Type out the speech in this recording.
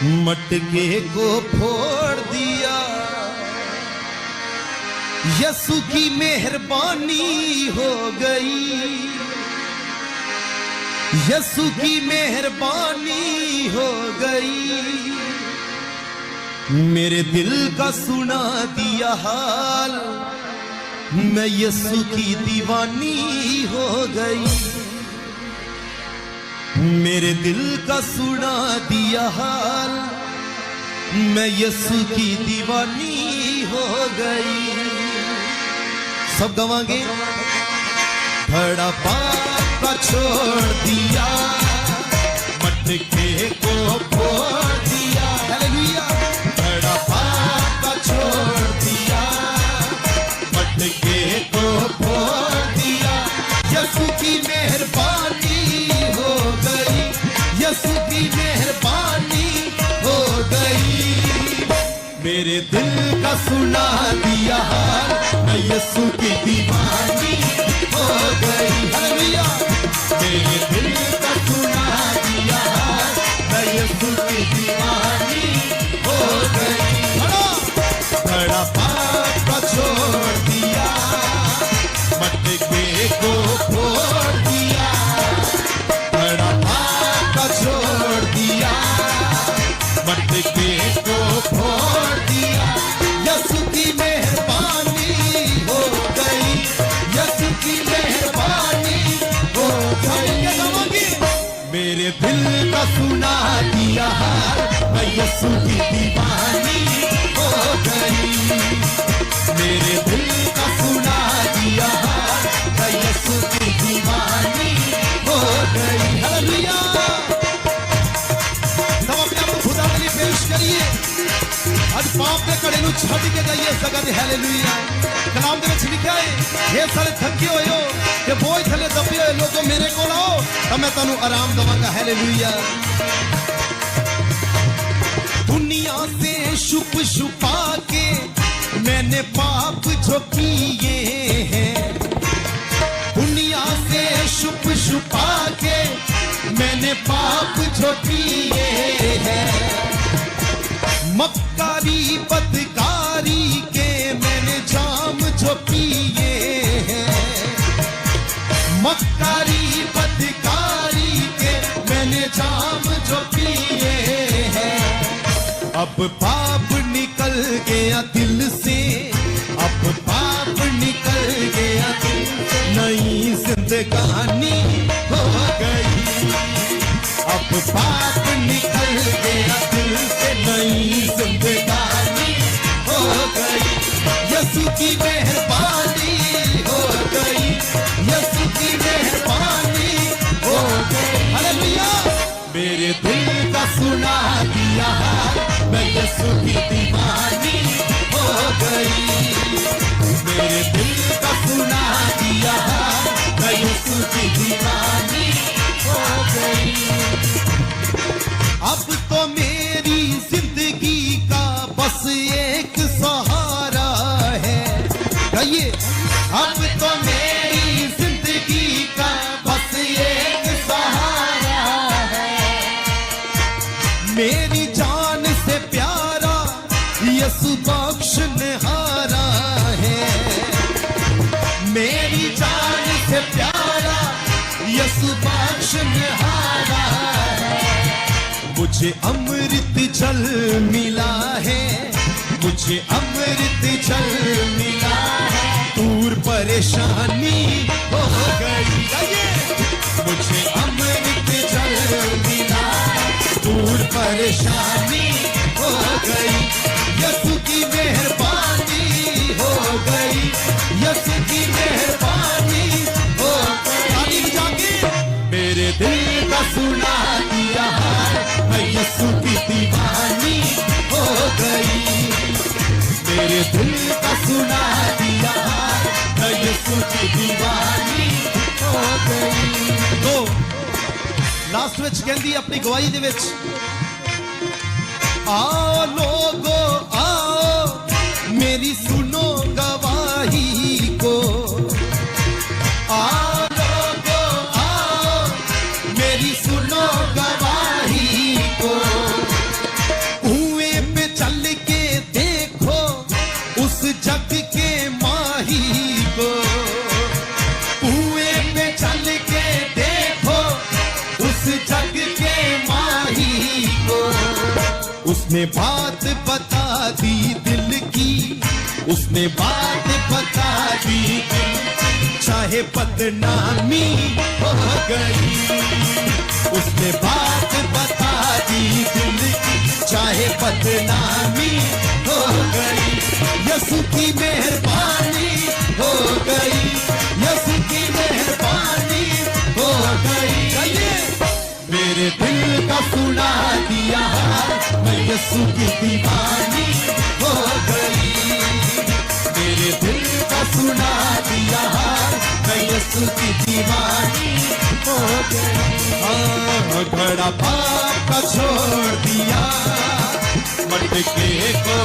मटके को फोड़ दिया। यसु की मेहरबानी हो गई, यसु की मेहरबानी हो गई। मेरे दिल का सुना दिया हाल, मैं यसु की दीवानी हो गई। मेरे दिल का सुना दिया हाल, मैं यसु की दीवानी हो गई। सब गवाएंगे। बड़ा पापा छोड़ दिया, मटके को फोड़ दिया। हालेलुया। बड़ा पापा छोड़ दिया, मटके को फोड़ दिया। यसु की मेहरबानी हो गई, यसु की मेहरबानी हो गई। मेरे दिल का सुना दिया हाल, मैं यसु की दीवानी हो गई। हालेलुया। मेरे दिल का सुना दिया हाल, मैं यसु की दीवानी हो गई। बड़ा पाप छोड़ दिया, मटके को फोड़ दिया। बड़ा पाप छोड़ दिया, मटके को फोड़ दिया। यसु की मेहरबानी हो गई, यसु की मेहरबानी हो गई। मेरे दिल का सुना दिया हाल, मैं यसु की दीवानी हो गई। मेरे दिल का सुना दिया हाल, मैं यसु की दीवानी हो गई। हालेलुया। सब अपने आप को खुदा के लिए पेश करिए। आज पाप के कड़े नूं छड्ड के जाइए जगह ते। हालेलुया। कलाम दे विच लिखिया है, हे सारे थके होए हो ते बोझ थले दबे होए लोगो मेरे कोल आओ तां मैं तुहानूं आराम देवांगा। हालेलुया। दुनिया से छुप छुपा के मैंने पाप जो किए हैं, दुनिया से छुप छुपा के मैंने पाप जो किए हैं। मक्कारी बदकारी के मैंने जाम जो पिए हैं, मक्कारी बदकारी के मैंने जाम जो पिए हैं। अब पाप निकल गया दिल से, अब पाप निकल गया दिल से, नई जिंदगानी हो गई। अब पाप निकल गया दिल से, नई जिंदगानी हो गई। यसु की मेहरबानी हो गई, यसु की मेहरबानी हो गई। हालेलुया। मेरे दिल का सुना दिया हाल, मैं यसु की दीवानी हो गई। मेरे दिल का सुना दिया हाल, मैं यसु की दीवानी हो गई। अब तो मेरी जिंदगी का बस एक सहारा है। कहिए, अब तो मेरी जिंदगी का बस एक सहारा है। मेरी जान से प्यारा यसु बख्शनहारा है। मेरी जान से प्यारा यसु बख्शनहारा है। मुझे अमृत जल मिला है, मुझे अमृत जल मिला है। दूर परेशानी हो गई। मुझे अमृत जल मिला है, दूर परेशानी हो गई। यसु की मेहरबानी हो गई, यसु की मेहरबानी हो गई। जाके मेरे दिल का सुना दिया हाल, मैं यसु की दीवानी हो गई। मेरे दिल का सुना दिया हाल, मैं यसु की दीवानी हो गई। तो लास्ट विच कहंदी अपनी गवाही दे विच, आओ लोगो आओ मेरी सुनो गवाही को। आओ लोगो आओ मेरी सुनो गवाही को। उसने बात बता दी दिल की, उसने बात बता दी दिल की, चाहे बदनामी हो गई। उसने बात बता दी दिल की, चाहे बदनामी हो गई। यसु की मेहरबानी हो गई, यसु की मेहरबानी हो गई। मेरे दिल का सुना दिया हाल, मैं यसु की दीवानी हो गई। मेरे दिल का सुना दिया हाल, मैं यसु की दीवानी हो गई। हाँ, घड़ा पाप का छोड़ दिया, मटके को